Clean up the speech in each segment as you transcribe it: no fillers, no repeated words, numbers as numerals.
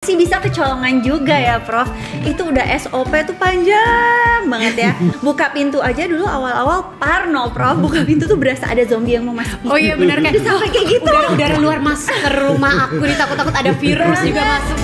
Masih bisa kecolongan juga ya Prof. Itu udah SOP tuh panjang banget ya. Buka pintu aja dulu awal-awal parno Prof. Buka pintu tuh berasa ada zombie yang mau masuk. Oh iya benar kan. Sampai kayak gitu. Udara luar masuk ke rumah aku nih, takut-takut ada virus juga masuk.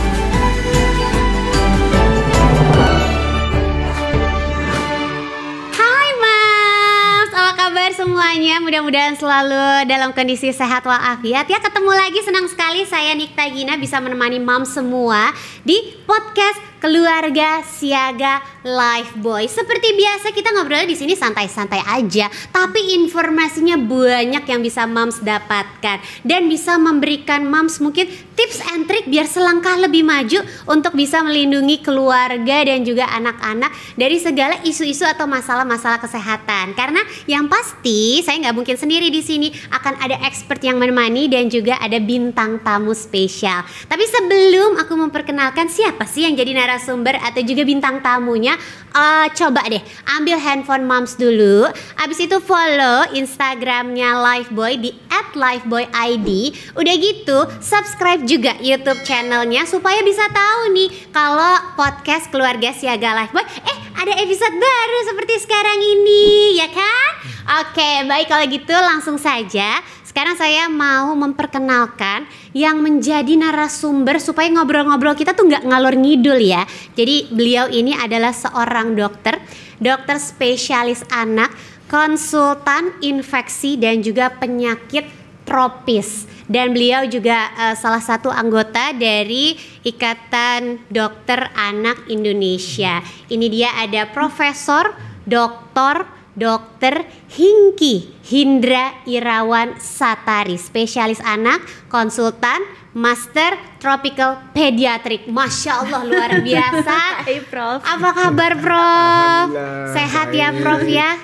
Hai Mams, apa kabar semuanya? Mudah-mudahan selalu dalam kondisi sehat walafiat ya. Ketemu lagi, senang sekali saya Nikta Gina bisa menemani Mams semua di podcast Keluarga Siaga Lifeboy. Seperti biasa kita ngobrol di sini santai-santai aja, tapi informasinya banyak yang bisa Mams dapatkan dan bisa memberikan Mams mungkin tips and trick biar selangkah lebih maju untuk bisa melindungi keluarga dan juga anak-anak dari segala isu-isu atau masalah-masalah kesehatan. Karena yang pasti saya nggak mungkin sendiri di sini, akan ada expert yang menemani dan juga ada bintang tamu spesial. Tapi sebelum aku memperkenalkan siapa sih yang jadi narasumber atau juga bintang tamunya, coba deh ambil handphone Mams dulu. Abis itu follow Instagramnya Lifeboy di @lifeboyid. Udah gitu subscribe juga YouTube channelnya supaya bisa tahu nih kalau podcast Keluarga Siaga Lifeboy ada episode baru seperti sekarang ini, ya kan? Oke, baik kalau gitu langsung saja. Sekarang saya mau memperkenalkan yang menjadi narasumber supaya ngobrol-ngobrol kita tuh nggak ngalor ngidul ya. Jadi beliau ini adalah seorang dokter spesialis anak, konsultan infeksi dan juga penyakit tropis. Dan beliau juga salah satu anggota dari Ikatan Dokter Anak Indonesia. Ini dia ada Profesor Dr. Hindra Irawan Satari, spesialis anak, konsultan, master tropical pediatric. Masya Allah luar biasa. Hai Prof. Apa kabar Prof? Sehat ya Prof ya?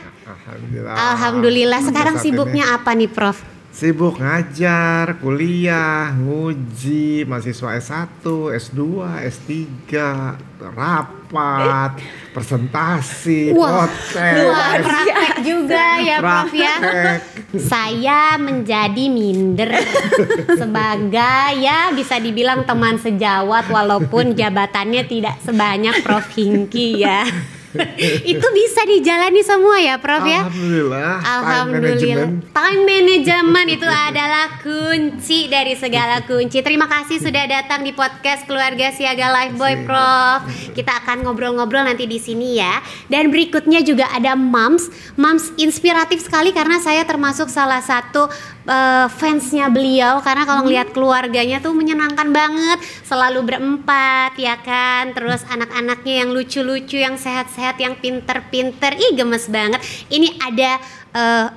Alhamdulillah. Sekarang sibuknya apa nih Prof? Sibuk ngajar, kuliah, nguji, mahasiswa S1, S2, S3, rapat, presentasi, praktek juga ya Prof ya. Saya menjadi minder sebagai ya bisa dibilang teman sejawat walaupun jabatannya tidak sebanyak Prof Hingki ya. Itu bisa dijalani semua ya Prof ya. Alhamdulillah. Time management itu adalah kunci dari segala kunci. Terima kasih sudah datang di podcast Keluarga Siaga Lifeboy Prof. Kita akan ngobrol-ngobrol nanti di sini ya. Dan berikutnya juga ada Mams inspiratif sekali karena saya termasuk salah satu fansnya beliau, karena kalau ngelihat keluarganya tuh menyenangkan banget, selalu berempat ya kan, terus anak-anaknya yang lucu-lucu, yang sehat-sehat, yang pinter-pinter, gemes banget. Ini ada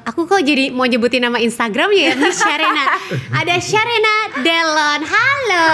aku kok jadi mau nyebutin nama Instagramnya ya, Miss Sharena. Ada Sharena Delon. Halo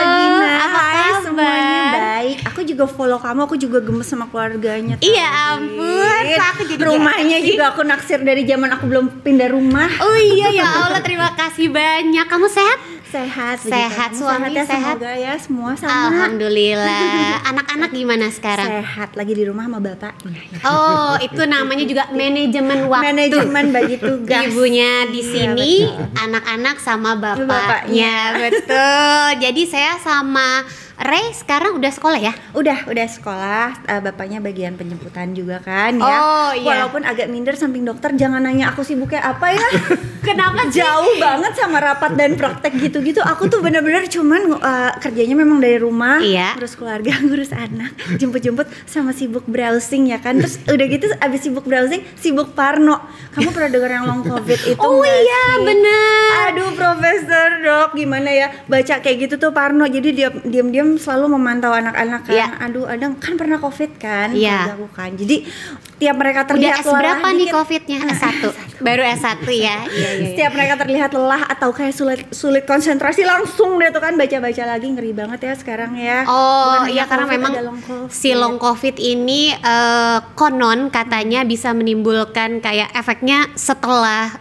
Gina. Apa Hai kabar? semuanya baik. Aku juga follow kamu, aku juga gemes sama keluarganya. Iya ampun, kok aku jadi rumahnya juga aku naksir dari zaman aku belum pindah rumah. Oh iya ya Allah, terima kasih banyak. Kamu sehat? Sehat, suami ya, sehat. Semoga ya semua sama. Alhamdulillah. Anak-anak gimana sekarang? Sehat, lagi di rumah sama bapaknya. Oh, itu namanya juga manajemen waktu. Manajemen bagi tugas. Ibunya di sini, anak-anak sama bapaknya. Betul. Jadi saya sama Ray sekarang udah sekolah ya? Udah sekolah. Bapaknya bagian penjemputan juga kan ya. Oh iya. Walaupun agak minder samping dokter, jangan nanya aku sibuknya apa ya. Kenapa sih? Jauh banget sama rapat dan praktek gitu-gitu. Aku tuh bener-bener cuman kerjanya memang dari rumah. Iya. Ngurus keluarga, ngurus anak, jemput-jemput, sama sibuk browsing ya kan. Terus udah gitu abis sibuk browsing, sibuk parno. Kamu pernah dengar yang long covid itu? Oh iya bener. Aduh Profesor Dok, gimana ya, baca kayak gitu tuh parno. Jadi diam-diam selalu memantau anak-anak kan. Iya. Aduh Adang kan pernah covid kan? Iya. Aku kan. Jadi tiap mereka terlihat Udah S berapa nih dikit, covidnya? S1. Baru S1 ya. Iya. setiap mereka terlihat lelah atau kayak sulit konsentrasi, langsung deh tuh kan baca-baca lagi. Ngeri banget ya sekarang ya. Oh Bukan iya, hanya karena COVID, memang ada long COVID. si long covid ini konon katanya bisa menimbulkan kayak efeknya setelah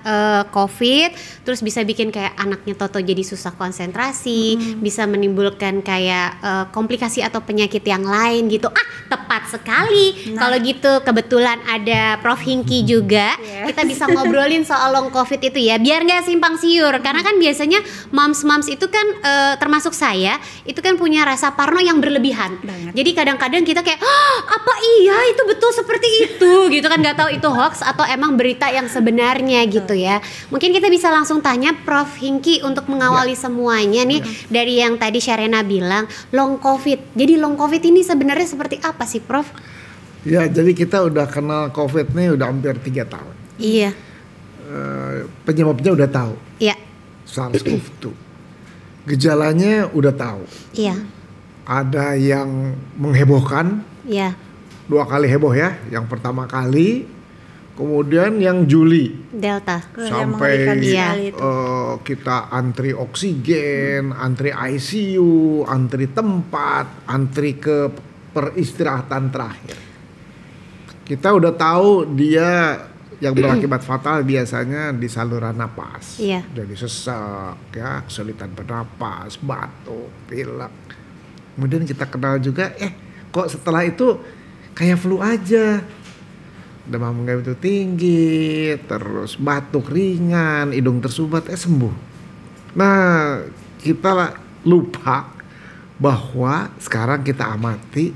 covid, terus bisa bikin kayak anaknya toto jadi susah konsentrasi, bisa menimbulkan kayak komplikasi atau penyakit yang lain gitu. Tepat sekali. Kalau gitu kebetulan kebetulan ada Prof Hingki juga, kita bisa ngobrolin soal long covid itu ya, biar nggak simpang siur. Karena kan biasanya moms itu kan termasuk saya, itu kan punya rasa parno yang berlebihan. Jadi kadang-kadang kita kayak, apa iya itu betul seperti itu gitu kan, nggak tahu itu hoax atau emang berita yang sebenarnya gitu ya. Mungkin kita bisa langsung tanya Prof Hingki untuk mengawali semuanya nih, dari yang tadi Sharena bilang long covid. Jadi long covid ini sebenarnya seperti apa sih, Prof? Ya, jadi kita udah kenal COVID nih udah hampir 3 tahun. Iya. Penyebabnya udah tahu. Iya. SARS-CoV-2. Gejalanya udah tahu. Iya. Ada yang menghebohkan. Iya. 2 kali heboh ya. Yang pertama kali, kemudian yang Juli. Delta. Sampai sekali kita antri oksigen, antri ICU, antri tempat, antri ke peristirahatan terakhir. Kita udah tahu dia yang berakibat fatal biasanya di saluran napas. Iya. Jadi sesak, ya, kesulitan bernapas, batuk, pilek. Kemudian kita kenal juga, kok setelah itu kayak flu aja. Demam itu tinggi, terus batuk ringan, hidung tersumbat, sembuh. Nah, kita lupa bahwa sekarang kita amati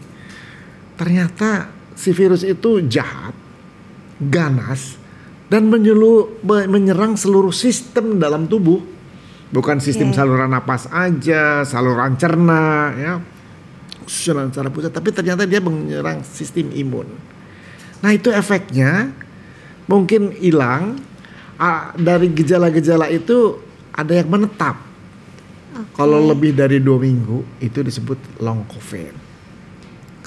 ternyata si virus itu jahat, ganas, dan menyerang seluruh sistem dalam tubuh. Bukan sistem saluran napas aja, saluran cerna, ya, saluran saraf pusat, tapi ternyata dia menyerang sistem imun. Nah, itu efeknya mungkin hilang. Dari gejala-gejala itu ada yang menetap. Kalau lebih dari 2 minggu itu disebut long covid.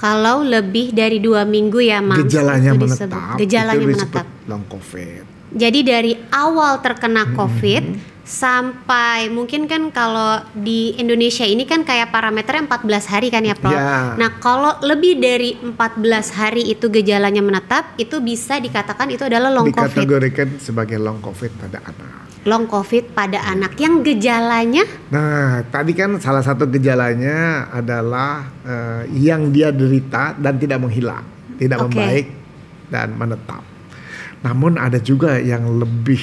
Kalau lebih dari 2 minggu ya, Mas, gejalanya itu menetap, gejalanya itu menetap. long covid. Jadi dari awal terkena covid sampai mungkin kan kalau di Indonesia ini kan kayak parameternya 14 hari kan ya, Prof. Ya. Nah, kalau lebih dari 14 hari itu gejalanya menetap, itu bisa dikatakan itu adalah long covid. Dikategorikan sebagai long covid pada anak. Long covid pada anak yang gejalanya. Nah, tadi kan salah satu gejalanya adalah yang dia derita dan tidak menghilang, tidak membaik dan menetap. Namun ada juga yang lebih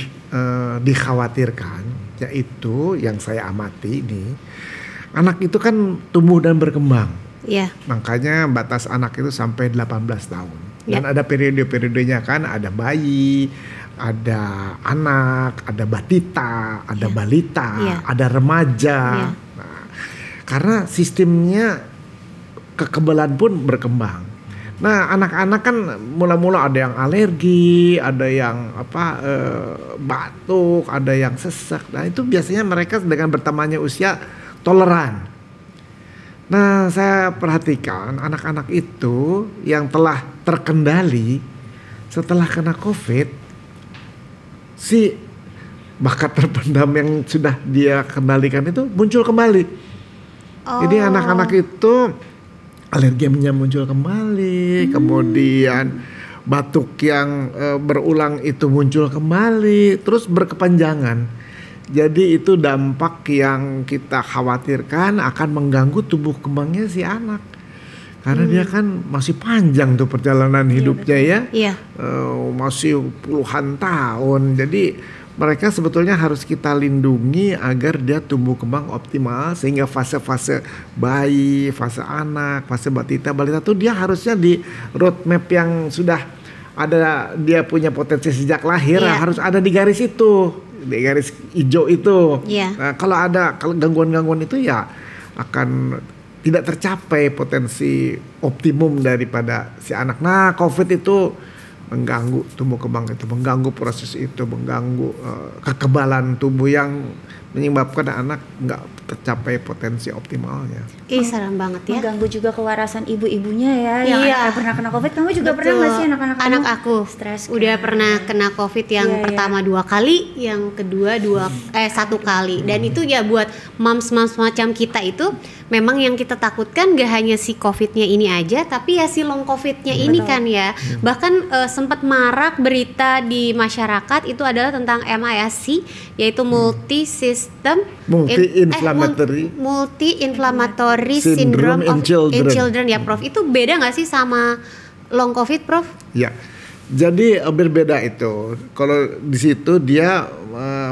dikhawatirkan, yaitu yang saya amati ini, anak itu kan tumbuh dan berkembang. Iya. Makanya batas anak itu sampai 18 tahun. Dan ada periode-periodenya kan, ada bayi, ada anak, ada batita, ada balita, ada remaja. Nah, karena sistemnya kekebalan pun berkembang. Nah, anak-anak kan mula-mula ada yang alergi, ada yang batuk, ada yang sesak. Nah, itu biasanya mereka dengan bertambahnya usia toleran. Nah, saya perhatikan anak-anak itu yang telah terkendali setelah kena COVID, si bakat terpendam yang sudah dia kendalikan itu muncul kembali. Jadi anak-anak itu alerginya muncul kembali, kemudian batuk yang berulang itu muncul kembali, terus berkepanjangan. Jadi itu dampak yang kita khawatirkan akan mengganggu tumbuh kembangnya si anak. Karena dia kan masih panjang tuh perjalanan hidupnya ya. Iya. Masih puluhan tahun. Jadi mereka sebetulnya harus kita lindungi agar dia tumbuh kembang optimal, sehingga fase-fase bayi, fase anak, fase balita tuh dia harusnya di roadmap yang sudah ada, dia punya potensi sejak lahir, harus ada di garis itu, di garis hijau itu. Nah, kalau ada gangguan-gangguan itu ya akan tidak tercapai potensi optimum daripada si anak. Nah, COVID itu mengganggu tumbuh kembang itu, mengganggu proses itu, mengganggu kekebalan tubuh yang menyebabkan anak nggak tercapai potensi optimalnya. Ih, serem banget ya. Mengganggu juga kewarasan ibu-ibunya ya. Yang anak pernah kena COVID, kamu juga pernah nggak sih anak-anak kamu? Anak aku stres. Udah pernah kena COVID yang pertama 2 kali, yang kedua 1 kali. Dan itu ya buat moms macam kita itu memang yang kita takutkan gak hanya si COVID-nya ini aja, tapi ya si long COVID-nya ini kan ya. Bahkan sempat marak berita di masyarakat itu adalah tentang MIS-C, yaitu multi-inflammatory syndrome in children ya, Prof. Itu beda nggak sih sama long COVID, Prof? Ya, Jadi berbeda itu. Kalau di situ dia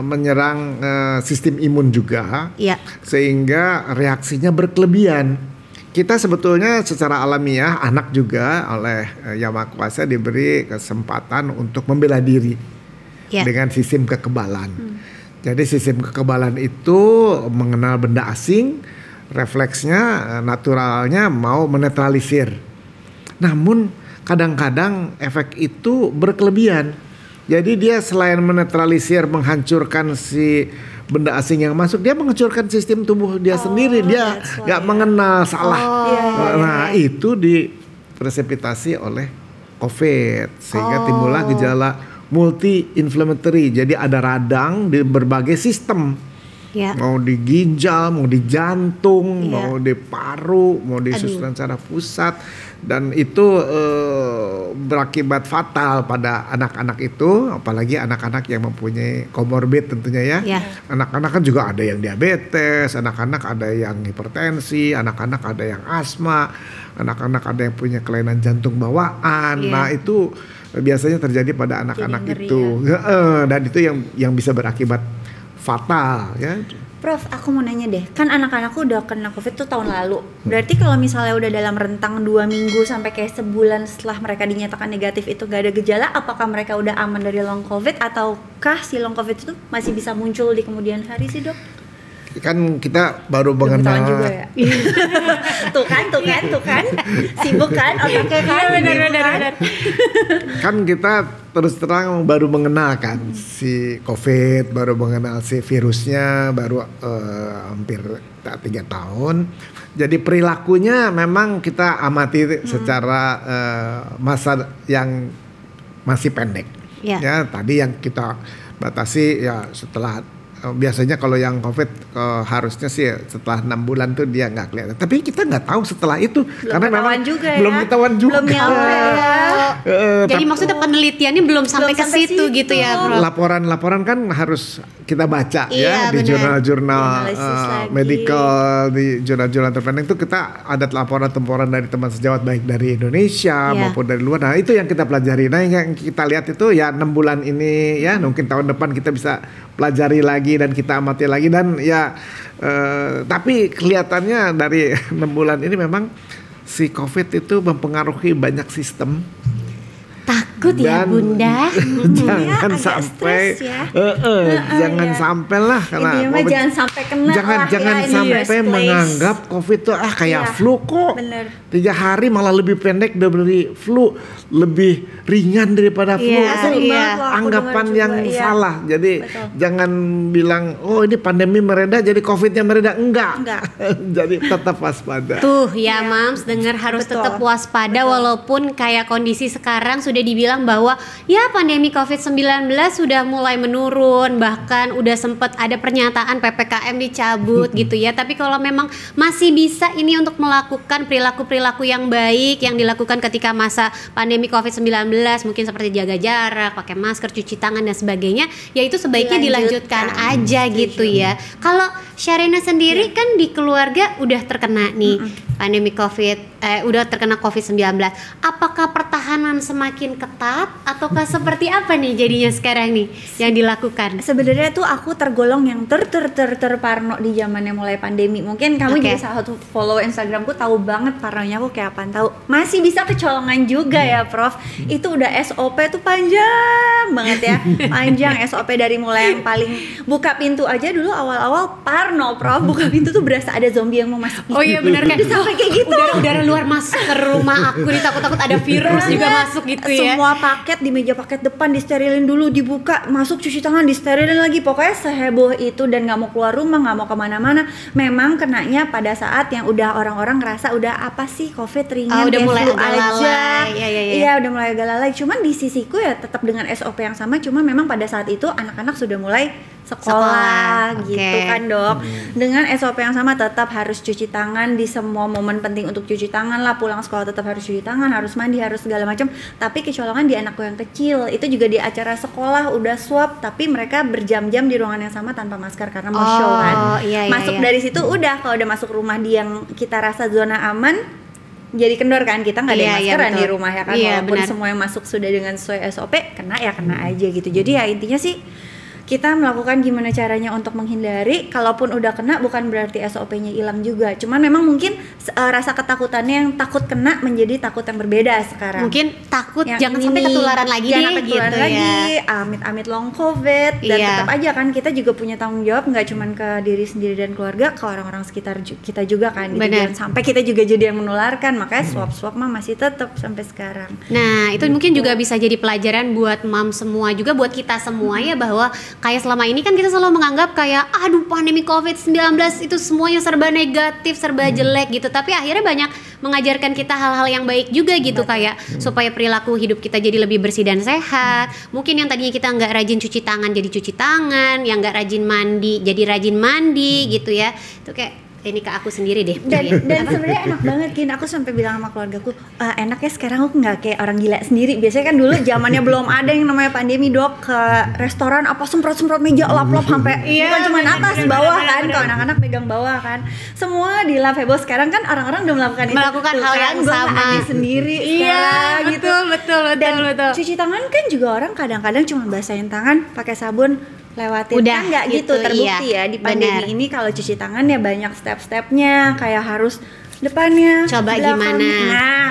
menyerang sistem imun juga, Iya. sehingga reaksinya berkelebihan. Kita sebetulnya secara alamiah anak juga oleh Yang Maha Kuasa diberi kesempatan untuk membela diri Iya. dengan sistem kekebalan. Jadi sistem kekebalan itu mengenal benda asing, refleksnya naturalnya mau menetralisir. Namun kadang-kadang efek itu berkelebihan. Jadi dia selain menetralisir, menghancurkan si benda asing yang masuk, dia menghancurkan sistem tubuh dia sendiri. Dia nggak mengenal salah. Nah itu dipresipitasi oleh COVID sehingga timbullah gejala multi inflammatory. Jadi ada radang di berbagai sistem. Ya. Mau di ginjal, mau di jantung, Iya. mau di paru, mau di saluran saraf pusat, dan itu berakibat fatal pada anak-anak itu, apalagi anak-anak yang mempunyai komorbid tentunya ya. Iya. Anak-anak kan juga ada yang diabetes, anak-anak ada yang hipertensi, anak-anak ada yang asma, anak-anak ada yang punya kelainan jantung bawaan. Iya. Nah itu biasanya terjadi pada anak-anak Jadi ngeri itu. Dan itu yang bisa berakibat fatal ya. Prof, aku mau nanya deh, kan anak-anakku udah kena COVID tuh tahun lalu. Berarti kalau misalnya udah dalam rentang 2 minggu sampai kayak sebulan setelah mereka dinyatakan negatif itu gak ada gejala, apakah mereka udah aman dari long COVID ataukah si long COVID itu masih bisa muncul di kemudian hari sih, Dok? Kan kita baru Belum ketahuan mengenal juga ya. tuh kan. Sibuk kan otaknya kan. Benar. kan kita terus terang baru mengenal kan si COVID, baru mengenal si virusnya baru hampir 3 tahun. Jadi perilakunya memang kita amati secara masa yang masih pendek. Ya. Ya, tadi yang kita batasi ya setelah biasanya kalau yang COVID harusnya sih setelah 6 bulan tuh dia nggak kelihatan. Tapi kita nggak tahu setelah itu karena memang belum ketahuan juga. Belum nyampe ya. Jadi maksudnya penelitiannya belum sampai ke sampai situ gitu ya, Bro. Laporan-laporan kan harus kita baca Iya, ya di benar. jurnal-jurnal Dianalisis lagi. medical, di jurnal-jurnal terpendek itu kita ada laporan-laporan dari teman sejawat baik dari Indonesia Iya. maupun dari luar. Nah itu yang kita pelajari. Nah yang kita lihat itu ya 6 bulan ini ya mungkin tahun depan kita bisa pelajari lagi dan kita amati lagi dan ya tapi kelihatannya dari 6 bulan ini memang si COVID itu mempengaruhi banyak sistem. Takut ya, Dan Bunda. jangan agak sampai stres ya. jangan sampai lah karena Intinya mah jangan sampai kena jangan lah jangan ya, in the sampai first place. menganggap COVID itu kayak Iya, flu kok. bener. 3 hari malah lebih pendek dari flu, lebih ringan daripada flu. Iya, Itu iya. anggapan Aku dengar yang juga, iya. salah. Jadi Betul. jangan bilang oh ini pandemi mereda jadi COVID-nya mereda. Enggak. Jadi tetap waspada. Tuh ya, Mams, dengar harus Betul. tetap waspada Betul. walaupun kayak kondisi sekarang sudah dibilang bahwa ya pandemi COVID-19 sudah mulai menurun, bahkan udah sempet ada pernyataan PPKM dicabut gitu ya. Tapi kalau memang masih bisa ini untuk melakukan perilaku-perilaku yang baik yang dilakukan ketika masa pandemi COVID-19, mungkin seperti jaga jarak, pakai masker, cuci tangan dan sebagainya, ya itu sebaiknya dilanjutkan aja gitu ya. Kalau Sharina sendiri kan di keluarga udah terkena nih pandemi udah terkena COVID-19. Apakah pertahanan semakin ketat ataukah seperti apa nih jadinya sekarang nih yang dilakukan? Sebenarnya tuh aku tergolong yang terparno di zamannya mulai pandemi. Mungkin kamu Oke. juga salah satu follow Instagramku tahu banget parnonya aku kayak apaan tahu. Masih bisa kecolongan juga ya, Prof. Itu udah SOP tuh panjang banget ya. Panjang SOP dari mulai yang paling buka pintu aja dulu awal-awal parno, Prof. Buka pintu tuh berasa ada zombie yang mau masuk. Oh iya benar kan, Sampai kayak gitu. Udara luar masuk ke rumah aku nih, takut-takut ada virus juga masuk gitu ya. Semua paket di meja paket depan disterilin dulu, dibuka, masuk cuci tangan, disterilin lagi. Pokoknya seheboh itu dan nggak mau keluar rumah, nggak mau kemana-mana. Memang kenanya pada saat yang udah orang-orang ngerasa udah apa sih COVID ringan, Udah kayak mulai flu agak aja. lalai. Iya, udah mulai agak lalai. Cuman di sisiku ya tetap dengan SOP yang sama. Cuma memang pada saat itu anak-anak sudah mulai sekolah gitu oke. kan, Dok. Dengan SOP yang sama tetap harus cuci tangan di semua momen penting untuk cuci tangan lah, pulang sekolah tetap harus cuci tangan, harus mandi, harus segala macam. Tapi kecolongan di anakku yang kecil itu juga di acara sekolah udah swab tapi mereka berjam-jam di ruangan yang sama tanpa masker karena mau show kan. Iya, Masuk iya. dari situ udah, kalau udah masuk rumah di yang kita rasa zona aman jadi kendor kan, kita nggak ada Iya, iya, maskeran betul. di rumah ya kan, Iya, walaupun benar. semua yang masuk sudah dengan sesuai SOP, kena ya kena aja gitu. Jadi ya intinya sih kita melakukan gimana caranya untuk menghindari, kalaupun udah kena bukan berarti SOP-nya hilang juga. Cuman memang mungkin rasa ketakutannya yang takut kena menjadi takut yang berbeda sekarang. Mungkin takut Yang jangan sampai ini, ketularan lagi jangan deh ketularan gitu lagi, ya. amit-amit long covid, dan Iya. tetap aja kan kita juga punya tanggung jawab, nggak cuman ke diri sendiri dan keluarga, ke orang-orang sekitar kita juga kan gitu. Benar. Jangan sampai kita juga jadi yang menularkan, makanya swab mah masih tetap sampai sekarang. Nah, itu mungkin juga bisa jadi pelajaran buat mam semua juga, buat kita semua ya, bahwa kayak selama ini kan kita selalu menganggap kayak aduh pandemi COVID-19 itu semuanya serba negatif, serba jelek gitu. Tapi akhirnya banyak mengajarkan kita hal-hal yang baik juga gitu, kayak supaya perilaku hidup kita jadi lebih bersih dan sehat. Mungkin yang tadinya kita nggak rajin cuci tangan jadi cuci tangan, yang nggak rajin mandi jadi rajin mandi gitu ya. Itu kayak ini ke aku sendiri deh. Dan sebenarnya enak banget Kin, aku sampai bilang sama keluargaku, enaknya sekarang aku nggak kayak orang gila sendiri. Biasanya kan dulu zamannya belum ada yang namanya pandemi, Dok, ke restoran apa semprot meja lap-lap sampai bukan cuma atas bawah kan, kalau anak-anak pegang bawah kan, semua di lap heboh. Sekarang kan orang-orang udah melakukan Melakukan itu. hal yang Gua nggak sama. aneh sendiri Iya, sekarang, gitu. betul. Dan cuci tangan kan juga orang kadang-kadang cuma basahin tangan pakai sabun, lewatin. Udah, Kan nggak gitu, gitu, terbukti iya. ya di pandemi Benar. ini kalau cuci tangan ya banyak step-stepnya, kayak harus depannya, Coba belakangnya. gimana? Nah,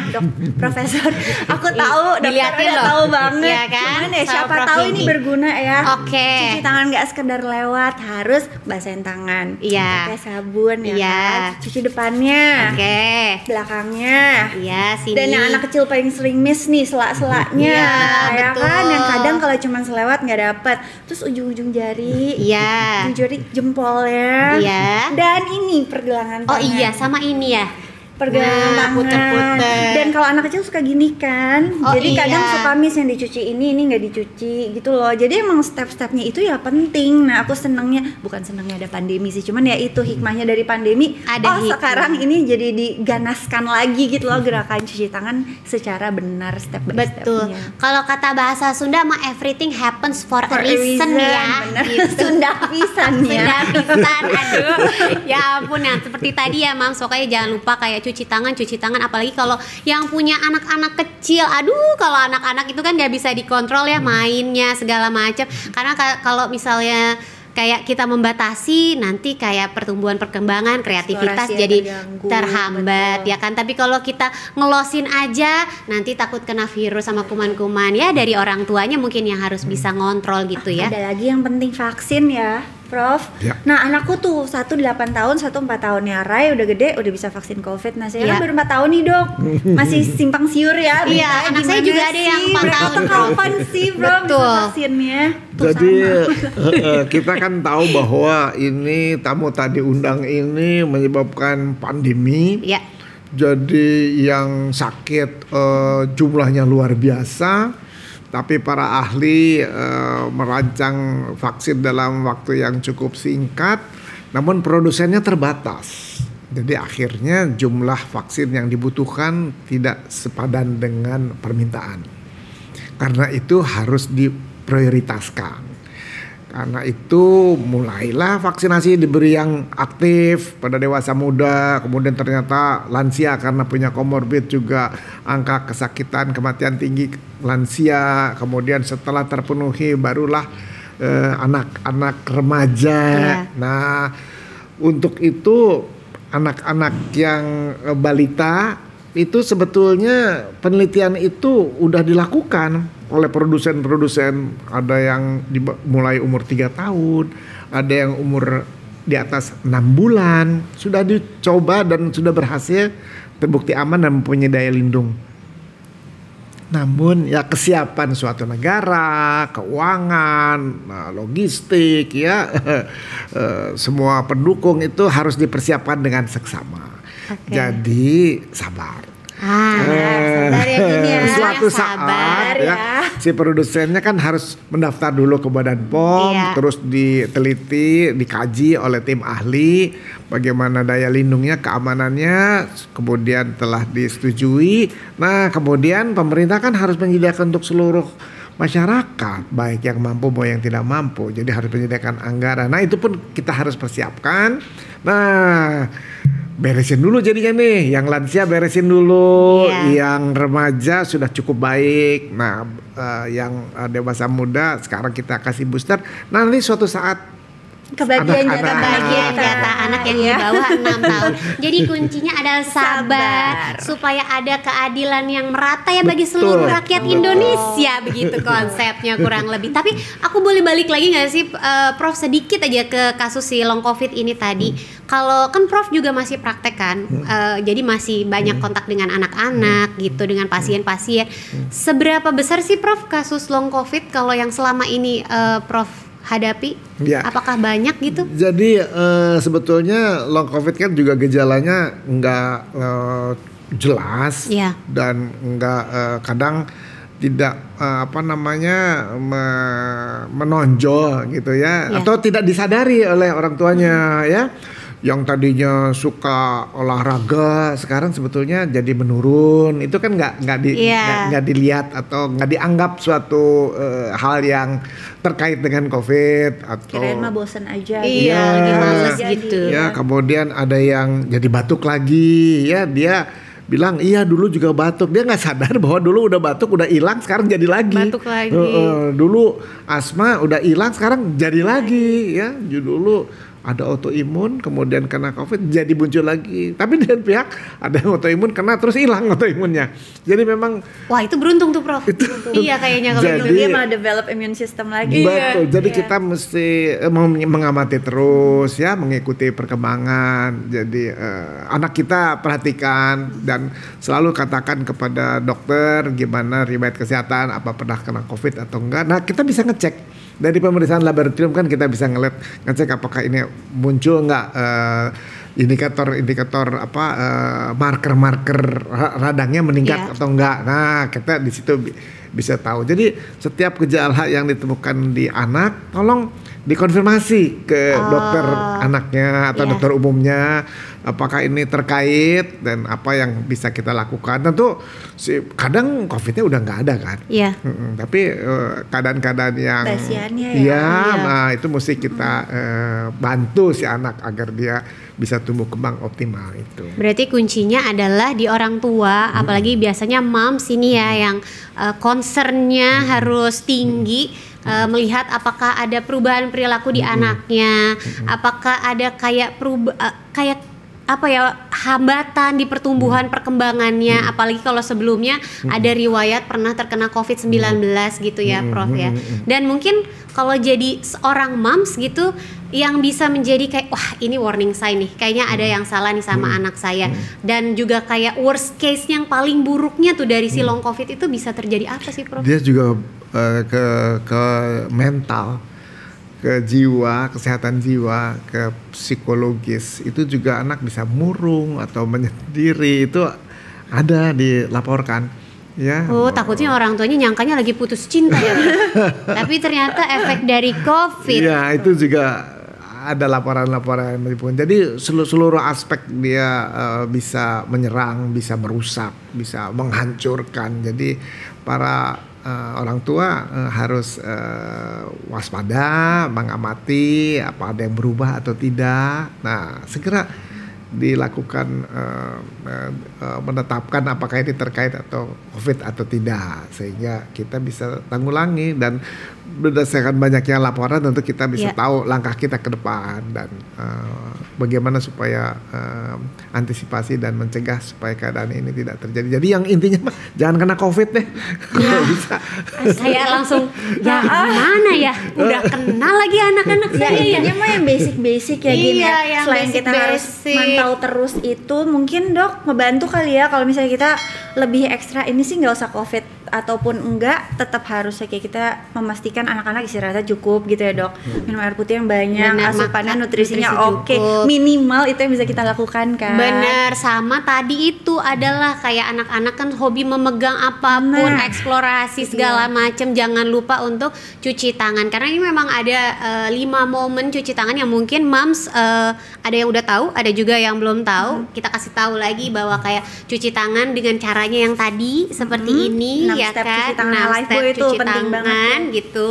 Profesor, aku tahu, dokter Diliatin udah loh. tahu banget. Iya kan? Cuman ya Sama siapa Prof tahu Didi. ini berguna ya. Oke. Cuci tangan nggak sekedar lewat, harus basahin tangan. Iya. Pakai sabun ya Iya. kan. Cuci depannya, Oke. belakangnya. Iya, sini. Dan yang anak kecil paling sering miss nih selak-selaknya, Iya, ya betul. kan, yang kadang kalau cuma selewat nggak dapet, terus ujung-ujung jari, Iya. ujung jari jempolnya, Iya. dan ini pergelangan Oh tangan. iya, sama ini ya. Pergelangan Nah, tangan. puter-puter. Dan kalau anak kecil suka gini kan, Oh, jadi kadang iya. suka miss yang dicuci ini nggak dicuci gitu loh. Jadi emang step-stepnya itu ya penting. Nah aku bukan senengnya ada pandemi sih, cuman ya itu hikmahnya dari pandemi. Ada hikmah. Sekarang ini jadi diganaskan lagi gitu loh gerakan cuci tangan secara benar step by Betul. stepnya. Kalau kata bahasa Sunda mah everything happens for a For a reason ya. bener. Gitu. Sunda pisan ya. Sunda pisan, aduh. Ya ampun ya, seperti tadi ya Mam, pokoknya jangan lupa kayak cuci tangan, apalagi kalau yang punya anak-anak kecil. Aduh, kalau anak-anak itu kan nggak bisa dikontrol ya mainnya segala macam. Karena kalau misalnya kayak kita membatasi, nanti kayak pertumbuhan perkembangan kreativitas Eksplorasi jadi terganggu, terhambat betul. ya kan. Tapi kalau kita ngelosin aja, nanti takut kena virus sama kuman-kuman ya. Dari orang tuanya mungkin yang harus bisa ngontrol gitu ya. Ada lagi yang penting vaksin ya, Prof. Ya. Nah, anakku tuh satu 8 tahun, satu 4 tahun ya. Rai udah gede, udah bisa vaksin COVID. Nah, saya Ya. kan baru 4 tahun nih, Dok. Masih simpang siur ya. Iya, beritanya anak saya gimana juga ada yang sih? 4 Mereka tahun, tuh Prof. kapan sih, Bro, bisa Betul. vaksinnya? Tuh Jadi sama. kita kan tahu bahwa ini tamu tadi undang ini menyebabkan pandemi. Ya. Jadi yang sakit jumlahnya luar biasa. Tapi para ahli merancang vaksin dalam waktu yang cukup singkat, namun produsennya terbatas. Jadi akhirnya jumlah vaksin yang dibutuhkan tidak sepadan dengan permintaan. Karena itu harus diprioritaskan. Karena itu mulailah vaksinasi diberi yang aktif pada dewasa muda, kemudian ternyata lansia karena punya komorbid juga angka kesakitan kematian tinggi lansia, kemudian setelah terpenuhi barulah anak-anak remaja. Ya. Nah, untuk itu anak-anak yang balita itu sebetulnya penelitian itu udah dilakukan oleh produsen-produsen. Ada yang mulai umur 3 tahun, ada yang umur di atas 6 bulan, sudah dicoba dan sudah berhasil, terbukti aman dan mempunyai daya lindung. Namun ya kesiapan suatu negara, keuangan, logistik ya semua pendukung itu harus dipersiapkan dengan seksama. Oke. Jadi sabar. sabar ya gini ya. Suatu Sabar saat ya, si produsennya kan harus mendaftar dulu ke Badan POM, Iya. terus diteliti, dikaji oleh tim ahli bagaimana daya lindungnya, keamanannya, kemudian telah disetujui. Nah, kemudian pemerintah kan harus menyediakan untuk seluruh masyarakat, baik yang mampu maupun yang tidak mampu. Jadi harus menyediakan anggaran. Nah itu pun kita harus persiapkan. Nah beresin dulu jadinya nih, yang lansia beresin dulu, yang remaja sudah cukup baik. Nah yang dewasa muda sekarang kita kasih booster. Nanti suatu saat kebagian jatah anak yang di bawah 6 tahun. Jadi kuncinya adalah sabar, supaya ada keadilan yang merata ya bagi seluruh rakyat Indonesia, begitu konsepnya kurang lebih. Tapi aku boleh balik lagi nggak sih, Prof, sedikit aja ke kasus si long covid ini tadi. Kalau kan Prof juga masih praktek kan, jadi masih banyak kontak dengan anak-anak gitu, dengan pasien-pasien. Seberapa besar sih Prof kasus long covid kalau yang selama ini Prof hadapi? Apakah banyak gitu? Jadi sebetulnya long covid kan juga gejalanya nggak jelas dan nggak kadang tidak menonjol gitu ya, atau tidak disadari oleh orang tuanya ya. Yang tadinya suka olahraga sekarang sebetulnya jadi menurun. Itu kan nggak dilihat atau nggak dianggap suatu hal yang terkait dengan COVID atau kirain mah bosen aja gitu. Ya, kemudian ada yang jadi batuk lagi ya, dia bilang iya dulu juga batuk, dia nggak sadar bahwa dulu udah batuk udah hilang sekarang jadi lagi. Batuk lagi. Dulu asma udah hilang sekarang jadi lagi ya. Dulu ada autoimun kemudian kena COVID jadi muncul lagi. Tapi dengan pihak ada yang autoimun kena terus hilang autoimunnya. Jadi memang wah itu beruntung tuh Prof. Iya kayaknya kalau gitu. Dia malah develop immune system lagi. Betul. Jadi kita mesti mengamati terus ya, mengikuti perkembangan. Jadi anak kita perhatikan dan selalu katakan kepada dokter gimana riwayat kesehatan, apa pernah kena COVID atau enggak. Nah kita bisa ngecek. Dari pemeriksaan laboratorium kan kita bisa ngecek apakah ini muncul nggak indikator marker radangnya meningkat atau enggak. Nah kita di situ bisa tahu. Jadi setiap gejala yang ditemukan di anak tolong dikonfirmasi ke dokter anaknya atau dokter umumnya, apakah ini terkait dan apa yang bisa kita lakukan. Tentu kadang COVID-nya udah nggak ada kan, tapi keadaan-keadaan yang nah itu mesti kita bantu si anak agar dia bisa tumbuh kembang optimal itu. Berarti kuncinya adalah di orang tua, apalagi biasanya moms ini ya yang concernnya harus tinggi. Melihat apakah ada perubahan perilaku di anaknya, apakah ada kayak hambatan di pertumbuhan perkembangannya, apalagi kalau sebelumnya ada riwayat pernah terkena COVID-19 gitu ya Prof ya. Dan mungkin kalau jadi seorang moms gitu yang bisa menjadi kayak wah ini warning sign nih, kayaknya ada yang salah nih sama anak saya. Dan juga kayak worst case yang paling buruknya tuh dari si long COVID itu bisa terjadi apa sih Prof? Dia juga ke mental, ke jiwa, kesehatan jiwa, ke psikologis. Itu juga anak bisa murung atau menyendiri, itu ada dilaporkan ya. Takutnya orang tuanya nyangkanya lagi putus cinta ya. Tapi ternyata efek dari COVID. Ya itu juga ada laporan-laporan pun. Jadi seluruh aspek dia bisa menyerang, bisa merusak, bisa menghancurkan. Jadi para orang tua harus waspada, mengamati apa ada yang berubah atau tidak. Nah segera dilakukan menetapkan apakah ini terkait atau COVID atau tidak, sehingga kita bisa tanggulangi. Dan berdasarkan banyaknya laporan tentu kita bisa tahu langkah kita ke depan dan bagaimana supaya antisipasi dan mencegah supaya keadaan ini tidak terjadi. Jadi yang intinya mah jangan kena COVID deh. Kalau bisa. Saya langsung gimana ya? Udah kena lagi anak-anak saya ya. Intinya mah yang basic-basic ya Gin ya. Selain kita harus mantau terus itu, mungkin Dok ngebantu kali ya kalau misalnya kita lebih ekstra ini sih nggak usah COVID ataupun enggak, tetap harus kayak kita memastikan anak-anak istirahatnya cukup gitu ya Dok. Minum air putih yang banyak, asupannya nutrisinya oke. Minimal itu yang bisa kita lakukan kan. Bener, sama tadi itu adalah kayak anak-anak kan hobi memegang apapun, eksplorasi segala macam. Jangan lupa untuk cuci tangan, karena ini memang ada 5 momen cuci tangan yang mungkin moms ada yang udah tahu, ada juga yang belum tahu. Kita kasih tahu lagi bahwa kayak cuci tangan dengan caranya yang tadi seperti ini. ya step kan? cuci tangan Nah, Lifebuoy step itu cuci penting tangan banget gitu.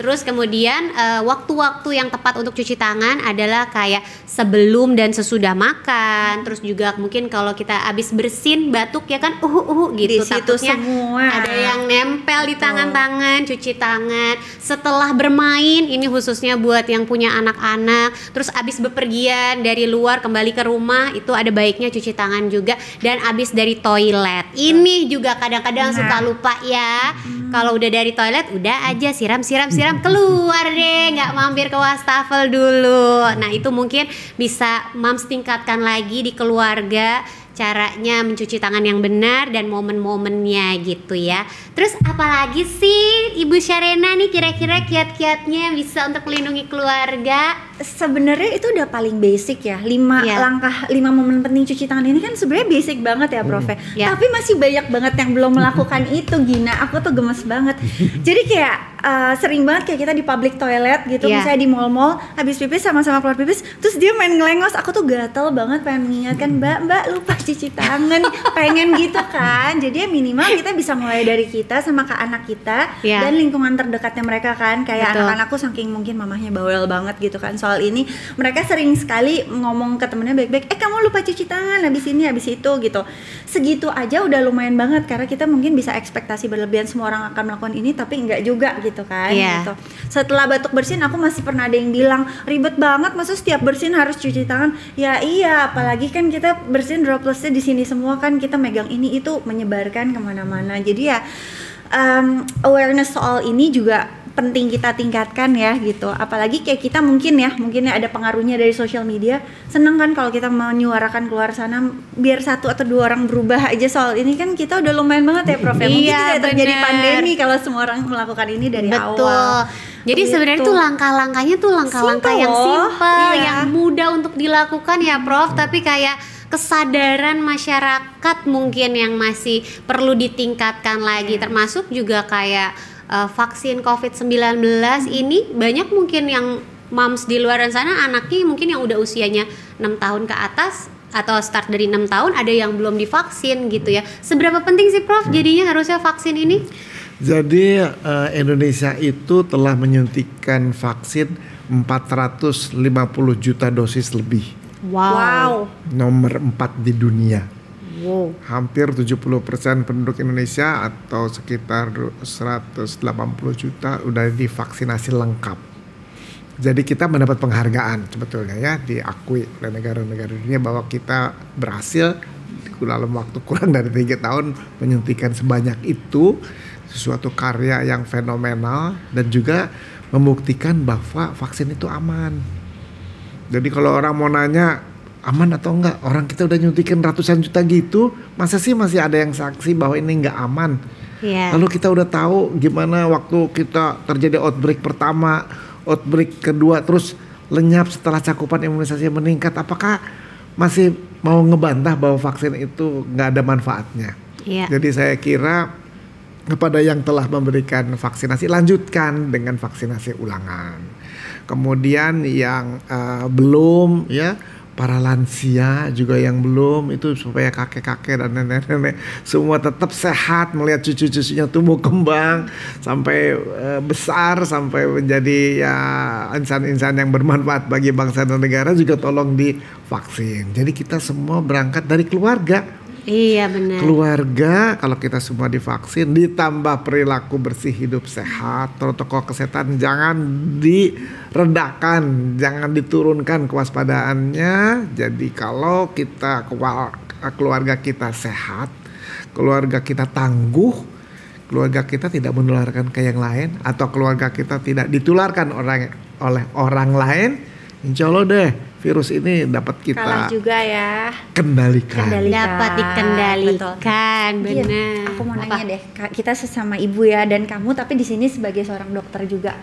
Terus kemudian waktu-waktu yang tepat untuk cuci tangan adalah kayak sebelum dan sesudah makan. Terus juga mungkin kalau kita habis bersin batuk ya kan gitu, Di situ takutnya semua. ada yang nempel di tangan-tangan. Cuci tangan setelah bermain, ini khususnya buat yang punya anak-anak. Terus abis bepergian dari luar kembali ke rumah, itu ada baiknya cuci tangan juga. Dan abis dari toilet, ini juga kadang-kadang suka lupa ya. Kalau udah dari toilet, udah aja siram keluar deh, nggak mampir ke wastafel dulu. Nah itu mungkin bisa Moms tingkatkan lagi di keluarga, caranya mencuci tangan yang benar dan momen-momennya gitu ya. Terus apalagi sih Ibu Sharena nih kira-kira kiat-kiatnya bisa untuk melindungi keluarga? Sebenarnya itu udah paling basic ya. 5 Ya. langkah, 5 momen penting cuci tangan ini kan sebenarnya basic banget ya, Prof. Ya. Tapi masih banyak banget yang belum melakukan itu, Gina. Aku tuh gemes banget. Jadi kayak sering banget kayak kita di public toilet gitu, Ya. misalnya di mall-mall, habis pipis sama-sama keluar pipis, terus dia main ngelengos. Aku tuh gatel banget pengen mengingatkan, Mbak lupa cuci tangan. Pengen gitu kan. Jadi ya minimal kita bisa mulai dari kita sama ke anak kita Ya. dan lingkungan terdekatnya mereka kan. Kayak Betul. anak-anakku saking mungkin mamahnya bawel banget gitu kan soal ini, mereka sering sekali ngomong ke temennya baik-baik, kamu lupa cuci tangan habis ini habis itu gitu. Segitu aja udah lumayan banget, karena kita mungkin bisa ekspektasi berlebihan semua orang akan melakukan ini, tapi enggak juga gitu kan. Iya. Gitu. Setelah batuk bersin, aku masih pernah ada yang bilang ribet banget, masa setiap bersin harus cuci tangan. Ya iya, apalagi kan kita bersin dropletnya di sini semua kan, kita megang ini itu menyebarkan kemana-mana. Jadi ya awareness soal ini juga penting kita tingkatkan ya gitu. Apalagi kayak kita mungkin ada pengaruhnya dari sosial media. Seneng kan kalau kita menyuarakan keluar sana, biar 1 atau 2 orang berubah aja soal ini, kan kita udah lumayan banget ya, Prof. Mungkin Iya, tidak terjadi bener. pandemi kalau semua orang melakukan ini dari Betul. awal. Jadi Gitu. sebenarnya tuh langkah-langkahnya tuh langkah-langkah Simple yang loh. simpel, Iya. yang mudah untuk dilakukan ya, Prof. Tapi kayak kesadaran masyarakat mungkin yang masih perlu ditingkatkan lagi, termasuk juga kayak vaksin COVID-19 ini banyak mungkin yang moms di luar sana anaknya mungkin yang udah usianya 6 tahun ke atas atau start dari 6 tahun, ada yang belum divaksin gitu ya. Seberapa penting sih, Prof, jadinya harusnya vaksin ini? Jadi Indonesia itu telah menyuntikkan vaksin 450 juta dosis lebih. Wow. Nomor 4 di dunia. Wow. Hampir 70% penduduk Indonesia atau sekitar 180 juta udah divaksinasi lengkap. Jadi kita mendapat penghargaan sebetulnya ya, diakui oleh negara-negara dunia bahwa kita berhasil dalam waktu kurang dari 3 tahun menyuntikkan sebanyak itu, sesuatu karya yang fenomenal dan juga membuktikan bahwa vaksin itu aman. Jadi kalau orang mau nanya aman atau enggak, orang kita udah nyuntikin ratusan juta gitu, masa sih masih ada yang saksi bahwa ini enggak aman? Iya. Lalu kita udah tahu gimana waktu kita terjadi outbreak pertama, outbreak kedua, terus lenyap setelah cakupan imunisasi meningkat. Apakah masih mau ngebantah bahwa vaksin itu nggak ada manfaatnya? Iya. Jadi saya kira kepada yang telah memberikan vaksinasi, lanjutkan dengan vaksinasi ulangan. Kemudian yang belum ya, para lansia juga yang belum, itu supaya kakek-kakek dan nenek-nenek semua tetap sehat, melihat cucu-cucunya tumbuh kembang sampai besar, sampai menjadi ya insan-insan yang bermanfaat bagi bangsa dan negara, juga tolong divaksin. Jadi kita semua berangkat dari keluarga. Iya benar. Keluarga, kalau kita semua divaksin, ditambah perilaku bersih hidup sehat, protokol kesehatan jangan direndahkan, jangan diturunkan kewaspadaannya. Jadi kalau kita keluarga kita sehat, keluarga kita tangguh, keluarga kita tidak menularkan ke yang lain, atau keluarga kita tidak ditularkan oleh orang lain, insya Allah deh virus ini dapat kita Kalah juga ya. kendalikan. Dapat dikendalikan, Iya, benar. aku mau Apa? nanya deh, kita sesama ibu ya, dan kamu tapi di sini sebagai seorang dokter juga.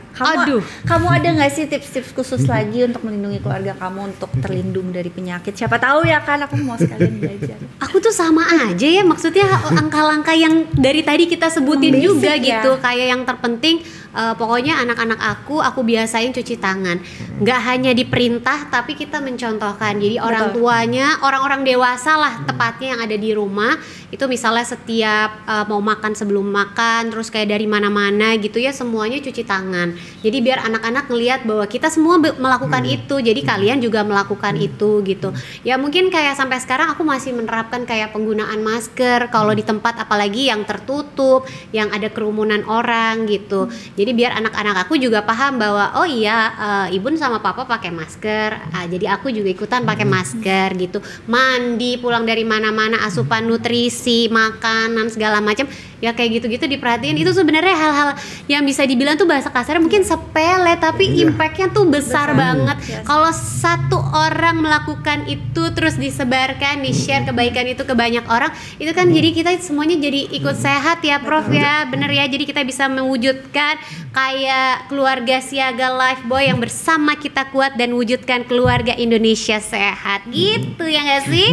Kamu ada nggak sih tips-tips khusus lagi untuk melindungi keluarga kamu untuk terlindung dari penyakit? Siapa tahu ya kan, aku mau sekalian belajar. Aku tuh sama aja ya, maksudnya langkah-langkah yang dari tadi kita sebutin Basic juga ya. gitu. Kayak yang terpenting pokoknya anak-anak aku biasain cuci tangan. Nggak hanya diperintah tapi kita mencontohkan. Jadi orang tuanya, orang-orang dewasa lah tepatnya yang ada di rumah itu misalnya setiap mau makan, sebelum makan, terus kayak dari mana-mana gitu ya, semuanya cuci tangan. Jadi biar anak-anak ngelihat bahwa kita semua melakukan itu, jadi kalian juga melakukan itu gitu. Ya mungkin kayak sampai sekarang aku masih menerapkan kayak penggunaan masker kalau di tempat apalagi yang tertutup, yang ada kerumunan orang gitu. Jadi biar anak-anak aku juga paham bahwa oh iya, ibu sama papa pakai masker, jadi aku juga ikutan pakai masker gitu. Mandi, pulang dari mana-mana, asupan nutrisi, makanan segala macam ya kayak gitu-gitu diperhatiin. Itu sebenarnya hal-hal yang bisa dibilang tuh bahasa kasarnya mungkin sepele tapi impactnya tuh besar banget. Kalau satu orang melakukan itu terus disebarkan, di-share kebaikan itu ke banyak orang, itu kan jadi kita semuanya jadi ikut sehat ya Prof ya, bener ya. Jadi kita bisa mewujudkan kayak keluarga Siaga Lifeboy yang bersama kita kuat dan wujudkan keluarga Indonesia sehat gitu ya nggak sih?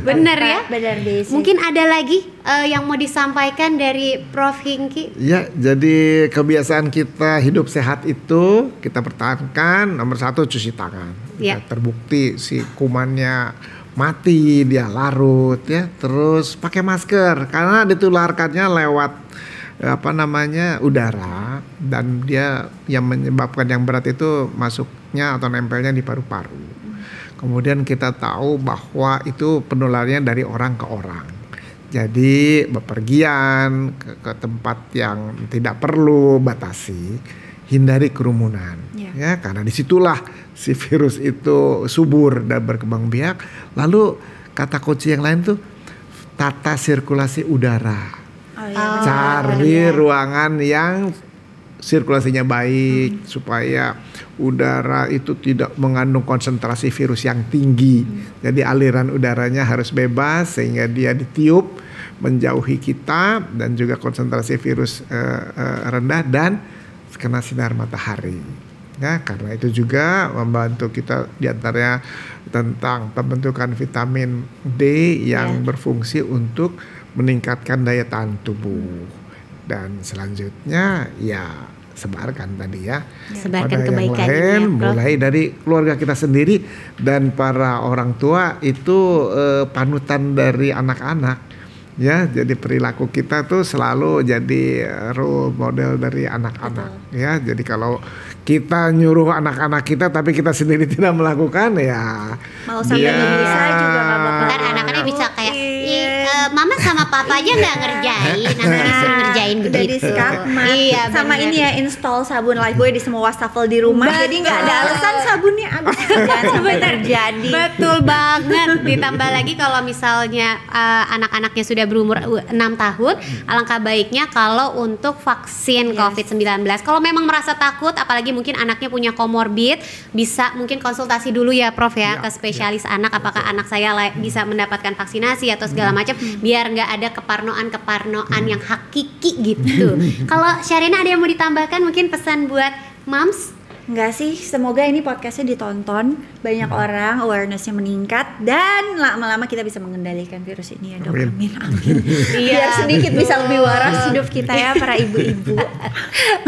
Bener ya? Bener Desi. Mungkin ada lagi yang mau disampaikan dari Prof Hingki? Ya, jadi kebiasaan kita hidup sehat itu kita pertahankan. Nomor 1 cuci tangan. Ya, terbukti si kumannya mati, dia larut ya. Terus pakai masker karena ditularkannya lewat udara, dan dia yang menyebabkan yang berat itu masuknya atau nempelnya di paru-paru. Kemudian kita tahu bahwa itu penularannya dari orang ke orang. Jadi bepergian ke tempat yang tidak perlu, batasi, hindari kerumunan, ya karena disitulah si virus itu subur dan berkembang biak. Lalu kata kunci yang lain tuh tata sirkulasi udara. Cari ruangan yang sirkulasinya baik supaya udara itu tidak mengandung konsentrasi virus yang tinggi. Jadi aliran udaranya harus bebas sehingga dia ditiup menjauhi kita, dan juga konsentrasi virus rendah dan kena sinar matahari. Ya, karena itu juga membantu kita diantaranya tentang pembentukan vitamin D yang berfungsi untuk meningkatkan daya tahan tubuh. Dan selanjutnya ya sebarkan tadi ya, sebarkan pada kebaikan yang lain, ya, mulai dari keluarga kita sendiri dan para orang tua itu panutan dari anak-anak. Ya, jadi perilaku kita tuh selalu jadi role model dari anak-anak. Ya, jadi kalau kita nyuruh anak-anak kita tapi kita sendiri tidak melakukan, ya mau sampai bisa juga nggak bakal. Kan anak-anaknya bisa kayak mama sama papa aja nggak ngerjain, nanti disuruh ngerjain begitu. Iya, sama bener. Ini ya install sabun Lifebuoy di semua wastafel di rumah. Jadi nggak ada alasan sabunnya habis. Terjadi. Betul banget. Ditambah lagi kalau misalnya anak-anaknya sudah berumur 6 tahun, alangkah baiknya kalau untuk vaksin COVID-19. Kalau memang merasa takut, apalagi mungkin anaknya punya komorbid, bisa mungkin konsultasi dulu ya Prof ya ke spesialis anak, apakah anak saya bisa mendapatkan vaksinasi atau segala macam, biar nggak ada keparnoan yang hakiki gitu. Kalau Syarina ada yang mau ditambahkan, mungkin pesan buat moms? Enggak sih, semoga ini podcastnya ditonton banyak orang, awarenessnya meningkat, dan lama-lama kita bisa mengendalikan virus ini ya Dok. Amin. Biar sedikit bisa lebih waras hidup kita ya para ibu-ibu.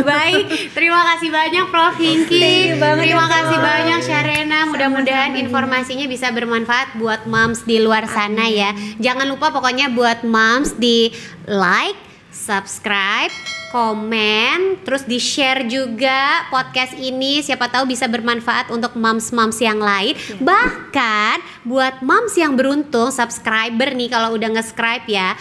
Baik, terima kasih banyak Prof Hingki. Terima kasih banyak Syarina. Mudah-mudahan informasinya bisa bermanfaat buat moms di luar sana ya. Jangan lupa pokoknya buat moms di like, subscribe, komen, terus di-share juga podcast ini, siapa tahu bisa bermanfaat untuk moms-moms yang lain. Bahkan buat moms yang beruntung subscriber nih, kalau udah nge-subscribe ya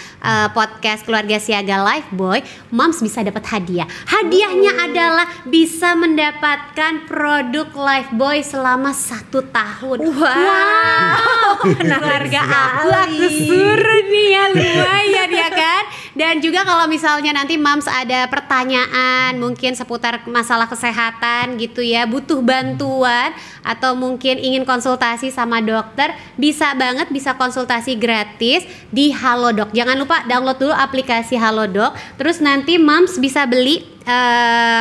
podcast Keluarga Siaga Lifeboy, moms bisa dapat hadiah. Hadiahnya adalah bisa mendapatkan produk Lifeboy selama 1 tahun. Wow. Keluarga aku suruh nih ya, lumayan ya kan. Dan juga kalau misalnya nanti moms ada pertanyaan mungkin seputar masalah kesehatan gitu ya, butuh bantuan atau mungkin ingin konsultasi sama dokter, bisa banget, bisa konsultasi gratis di Halodoc. Jangan lupa download dulu aplikasi Halodoc, terus nanti moms bisa beli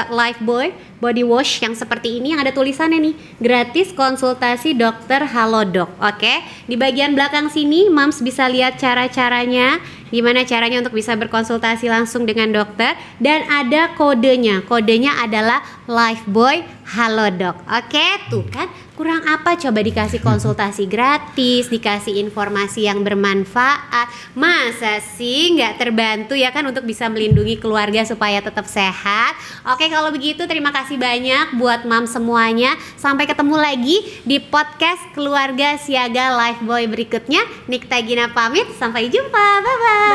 Lifebuoy body wash yang seperti ini yang ada tulisannya nih, gratis konsultasi dokter Halodoc. Oke, di bagian belakang sini Moms bisa lihat cara-caranya, gimana caranya untuk bisa berkonsultasi langsung dengan dokter, dan ada kodenya. Kodenya adalah Lifebuoy Halodoc. Oke, tuh kan kurang apa coba dikasih konsultasi gratis, dikasih informasi yang bermanfaat. Masa sih nggak terbantu ya kan untuk bisa melindungi keluarga supaya tetap sehat. Oke, kalau begitu terima kasih banyak buat Mam semuanya. Sampai ketemu lagi di podcast Keluarga Siaga Lifebuoy berikutnya. Nikta Gina pamit, sampai jumpa, bye-bye.